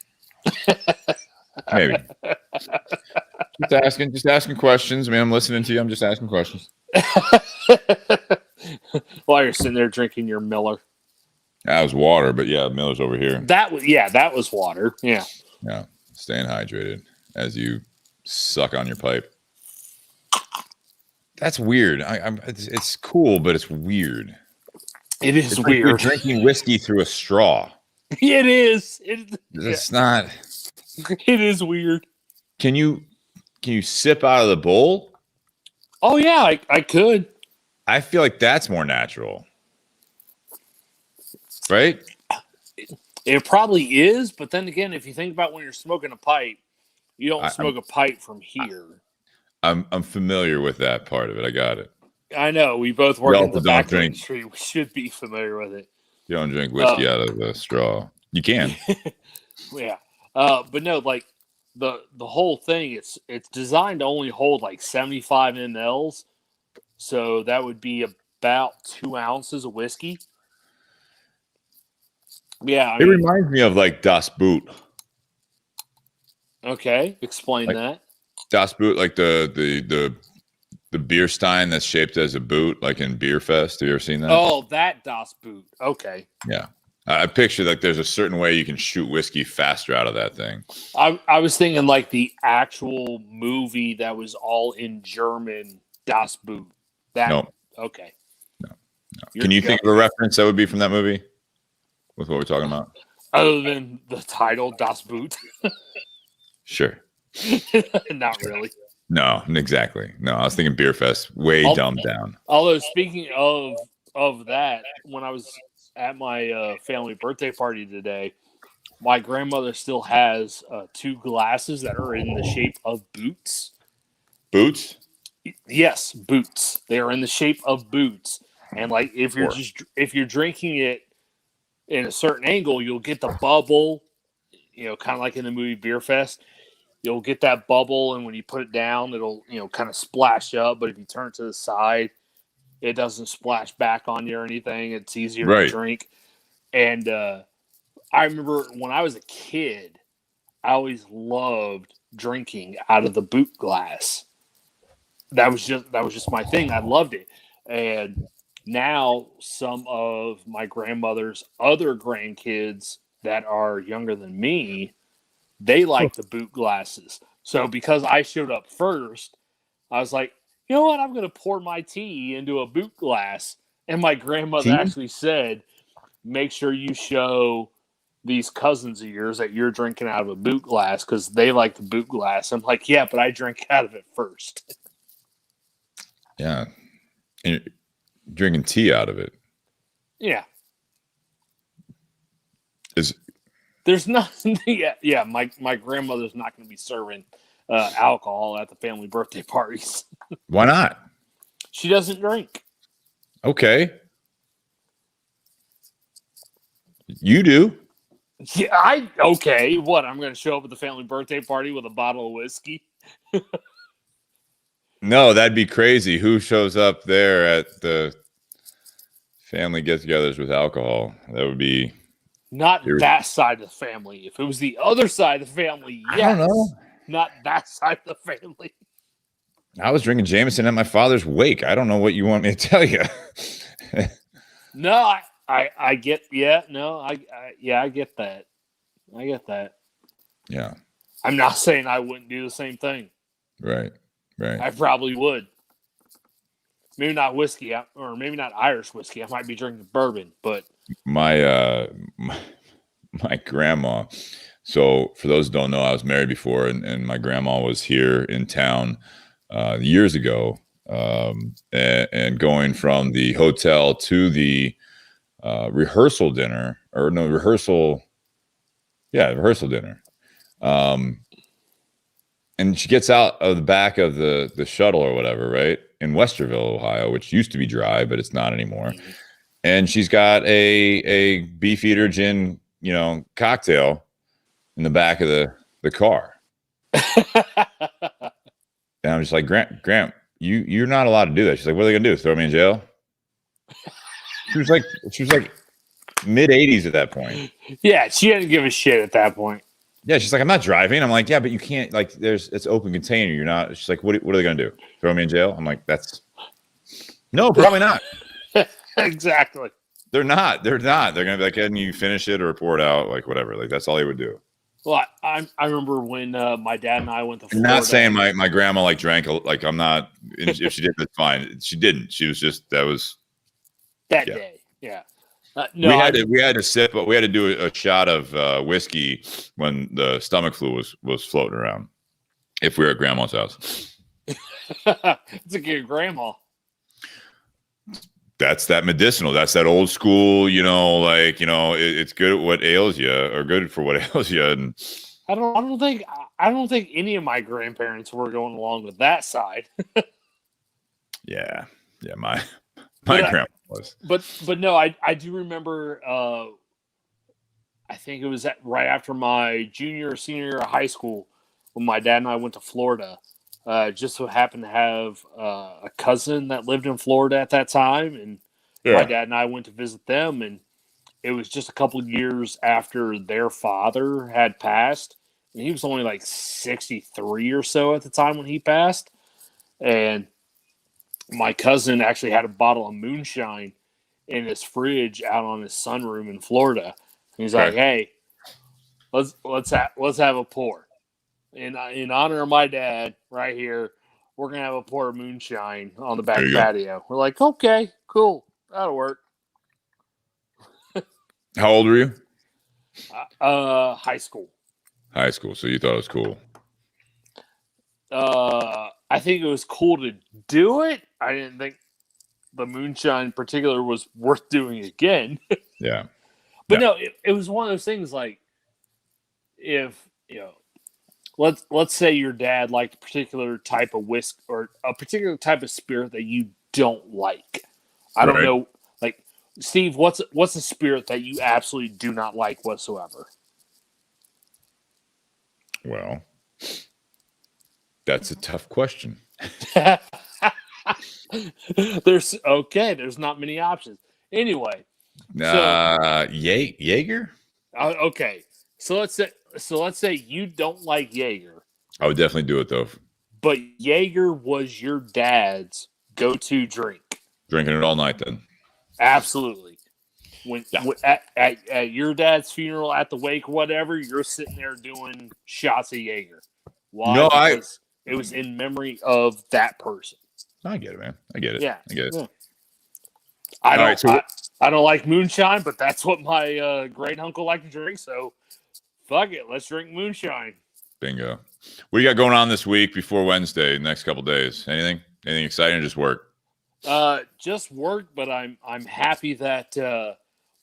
A: Just asking questions. I mean, I'm listening to you. I'm just asking questions.
B: While you're sitting there drinking your Miller.
A: That was water, but yeah, Miller's over here.
B: That was water. Yeah.
A: Yeah. Staying hydrated as you suck on your pipe. That's weird. It's cool, but it's weird.
B: It is
A: it's
B: weird.
A: Like you're drinking whiskey through a straw.
B: It is.
A: It's not.
B: It is weird.
A: Can you sip out of the bowl?
B: Oh yeah, I could.
A: I feel like that's more natural. Right?
B: It probably is, but then again, if you think about when you're smoking a pipe, you don't smoke a pipe from here.
A: I'm familiar with that part of it. I got it.
B: I know. We both work in the back industry. We should be familiar with it.
A: You don't drink whiskey out of the straw. You can.
B: Yeah. But no, like the whole thing, it's designed to only hold like 75 mLs. So that would be about 2 ounces of whiskey. Yeah.
A: It reminds me of like Das Boot.
B: Okay. Explain that.
A: Das Boot, like the beer stein that's shaped as a boot, like in Beer Fest. Have you ever seen that?
B: Oh, that Das Boot. Okay.
A: Yeah. I picture like there's a certain way you can shoot whiskey faster out of that thing.
B: I was thinking like the actual movie that was all in German, Das Boot.
A: No.
B: Okay.
A: No. Can you think of a reference that would be from that movie with what we're talking about?
B: Other than the title, Das Boot.
A: Sure.
B: Not really.
A: No, exactly. No, I was thinking Beer Fest, dumbed down.
B: Although speaking of that, when I was at my family birthday party today, my grandmother still has 2 glasses that are in the shape of boots.
A: Boots?
B: Yes, boots. They are in the shape of boots. And like if you're drinking it in a certain angle, you'll get the bubble, kind of like in the movie Beer Fest. You'll get that bubble, and when you put it down, it'll, kind of splash up. But if you turn it to the side, it doesn't splash back on you or anything. It's easier to drink. And I remember when I was a kid, I always loved drinking out of the boot glass. That was just my thing. I loved it. And now some of my grandmother's other grandkids that are younger than me, they like the boot glasses. So because I showed up first, I was like, you know what? I'm going to pour my tea into a boot glass. And my grandmother actually said, make sure you show these cousins of yours that you're drinking out of a boot glass because they like the boot glass. I'm like, yeah, but I drank out of it first.
A: Yeah. And you're drinking tea out of it.
B: Yeah.
A: There's
B: nothing. Yeah. My grandmother's not going to be serving alcohol at the family birthday parties.
A: Why not?
B: She doesn't drink.
A: Okay. You do.
B: Yeah, okay. What? I'm going to show up at the family birthday party with a bottle of whiskey?
A: No, that'd be crazy. Who shows up there at the family get-togethers with alcohol? That would be
B: not that side of the family. If it was the other side of the family, yes. I don't know. Not that side of the family.
A: I was drinking Jameson at my father's wake. I don't know what you want me to tell you.
B: No, I get. Yeah, no, I get that. I get that.
A: Yeah.
B: I'm not saying I wouldn't do the same thing.
A: Right.
B: I probably would. Maybe not whiskey, or maybe not Irish whiskey. I might be drinking bourbon, but
A: my grandma. So for those who don't know, I was married before, and my grandma was here in town years ago, and going from the hotel to the rehearsal dinner. And she gets out of the back of the shuttle or whatever, right, in Westerville, Ohio, which used to be dry, but it's not anymore. Mm-hmm. And she's got a Beefeater gin, cocktail in the back of the car. And I'm just like, Grant, you're not allowed to do that. She's like, what are they gonna do? Throw me in jail? She was like mid 80s at that point.
B: Yeah, she didn't give a shit at that point.
A: Yeah, she's like, I'm not driving. I'm like, yeah, but you can't, like, it's open container. You're not. She's like, what are they gonna do? Throw me in jail? I'm like, no, probably not.
B: Exactly.
A: They're not. They're gonna be like, can you finish it or pour it out? Like, whatever. Like, that's all they would do.
B: Well, I remember when my dad and I went to Florida.
A: I'm not saying my grandma like drank, like, I'm not, if she did, that's fine. She didn't. She was just, that
B: day. Yeah. No,
A: we had to sip, but we had to do a shot of whiskey when the stomach flu was floating around. If we were at grandma's house.
B: It's a good grandma.
A: That's that medicinal. That's that old school, it's good at what ails you, or good for what ails you. And
B: I don't think any of my grandparents were going along with that side.
A: Yeah. My grandma was.
B: But no, I do remember. I think it was right after my junior or senior year of high school when my dad and I went to Florida. Just so happened to have a cousin that lived in Florida at that time, and my dad and I went to visit them, and it was just a couple of years after their father had passed, and he was only like 63 or so at the time when he passed, and my cousin actually had a bottle of moonshine in his fridge out on his sunroom in Florida. And he's like, "Hey, let's have a pour." In honor of my dad, right here, we're gonna have a pour of moonshine on the back patio. We're like, okay, cool, that'll work.
A: How old were you?
B: High school.
A: High school. So you thought it was cool?
B: I think it was cool to do it. I didn't think the moonshine in particular was worth doing again.
A: Yeah.
B: But no, it was one of those things like, if let's say your dad liked a particular type of whiskey or a particular type of spirit that you don't like. I don't know, like, Steve, what's a spirit that you absolutely do not like whatsoever?
A: Well, that's a tough question.
B: There's not many options. Anyway,
A: Jaeger?
B: Okay. So let's say you don't like Jaeger.
A: I would definitely do it though.
B: But Jaeger was your dad's go-to drink.
A: Drinking it all night then.
B: Absolutely. When at your dad's funeral, at the wake, whatever, you're sitting there doing shots of Jaeger. Why?
A: No,
B: because it was in memory of that person.
A: I get it, man. I get it.
B: Yeah.
A: I get it.
B: Yeah. I don't like moonshine, but that's what my great uncle liked to drink. So, fuck it, let's drink moonshine.
A: Bingo. What do you got going on this week before Wednesday? Next couple days? Anything exciting? Or just work?
B: Just work. But I'm happy that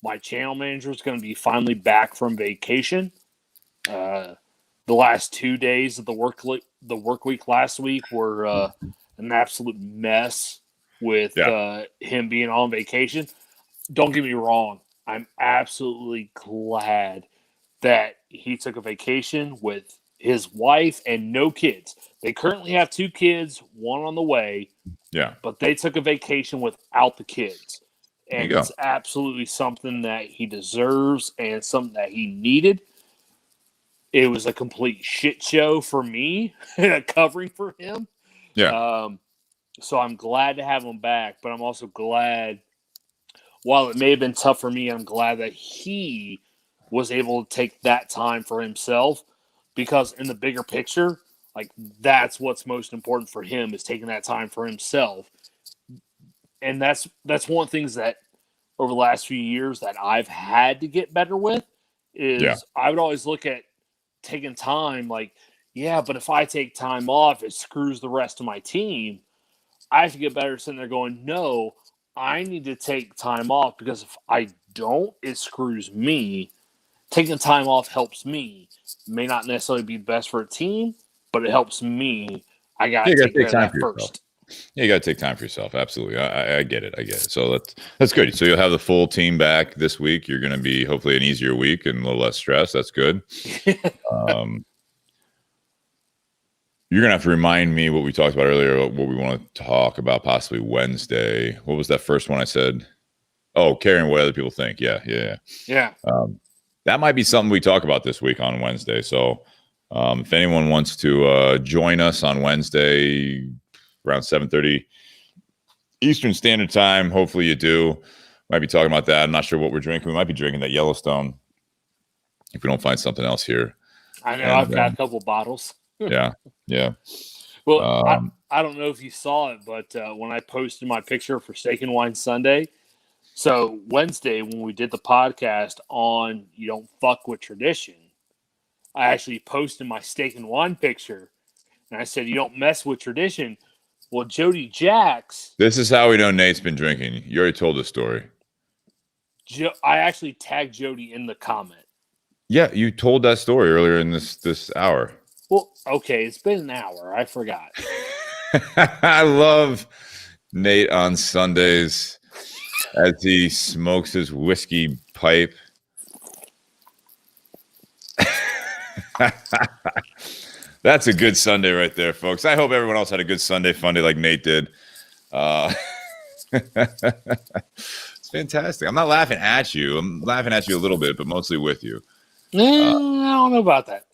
B: my channel manager is going to be finally back from vacation. The last 2 days of the work week last week were an absolute mess with him being on vacation. Don't get me wrong. I'm absolutely glad that he took a vacation with his wife and no kids. They currently have 2 kids, 1 on the way.
A: Yeah.
B: But they took a vacation without the kids. And it's absolutely something that he deserves and something that he needed. It was a complete shit show for me covering for him.
A: Yeah.
B: So I'm glad to have him back, but I'm also glad, while it may have been tough for me, I'm glad that he was able to take that time for himself, because in the bigger picture, like, that's what's most important for him, is taking that time for himself. And that's one of the things that over the last few years that I've had to get better with is I would always look at taking time like, but if I take time off, it screws the rest of my team. I have to get better sitting there going, no, I need to take time off, because if I don't, it screws me. Taking time off helps me. May not necessarily be best for a team, but it helps me. I got to take time for first.
A: Yeah, you got to take time for yourself. Absolutely. I get it. So that's good. So you'll have the full team back this week. You're going to be hopefully an easier week and a little less stress. That's good. You're going to have to remind me what we talked about earlier, what we want to talk about possibly Wednesday. What was that first one I said? Oh, caring what other people think. Yeah. That might be something we talk about this week on Wednesday. So if anyone wants to join us on Wednesday around 7:30 Eastern Standard Time, hopefully you do. Might be talking about that. I'm not sure what we're drinking. We might be drinking that Yellowstone if we don't find something else here.
B: I know. I've got a couple bottles.
A: Yeah.
B: Well, I don't know if you saw it, but when I posted my picture for Steak and Wine Sunday, so Wednesday when we did the podcast on You Don't Fuck With Tradition, I actually posted my Steak and Wine picture, and I said, you don't mess with tradition. Well, Jody Jacks.
A: This is how we know Nate's been drinking. You already told the story.
B: I actually tagged Jody in the comment.
A: Yeah, you told that story earlier in this hour.
B: Well, okay, it's been an hour. I forgot.
A: I love Nate on Sundays as he smokes his whiskey pipe. That's a good Sunday right there, folks. I hope everyone else had a good Sunday fun day like Nate did. It's fantastic. I'm not laughing at you. I'm laughing at you a little bit, but mostly with you.
B: I don't know about that.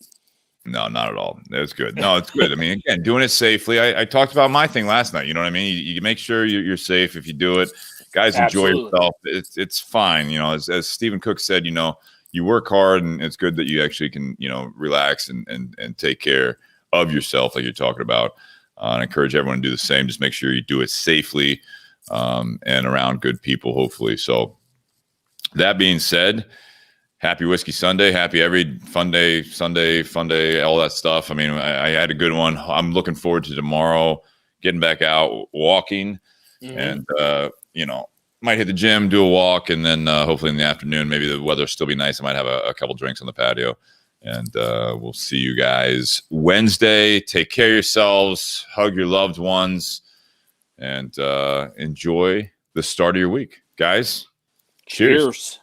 A: No, not at all. It's good. No, it's good. I mean, again, doing it safely. I talked about my thing last night. You know what I mean? You make sure you're safe if you do it. Guys,
B: Absolutely.
A: Enjoy yourself. It's fine. You know, as Stephen Cook said, you know, you work hard, and it's good that you actually can, you know, relax and take care of yourself like you're talking about. And I encourage everyone to do the same. Just make sure you do it safely and around good people, hopefully. So that being said, happy Whiskey Sunday. Happy every fun day, Sunday, fun day, all that stuff. I mean, I had a good one. I'm looking forward to tomorrow, getting back out, walking, and, you know, might hit the gym, do a walk, and then hopefully in the afternoon, maybe the weather will still be nice. I might have a couple drinks on the patio, and we'll see you guys Wednesday. Take care of yourselves, hug your loved ones, and enjoy the start of your week. Guys, Cheers.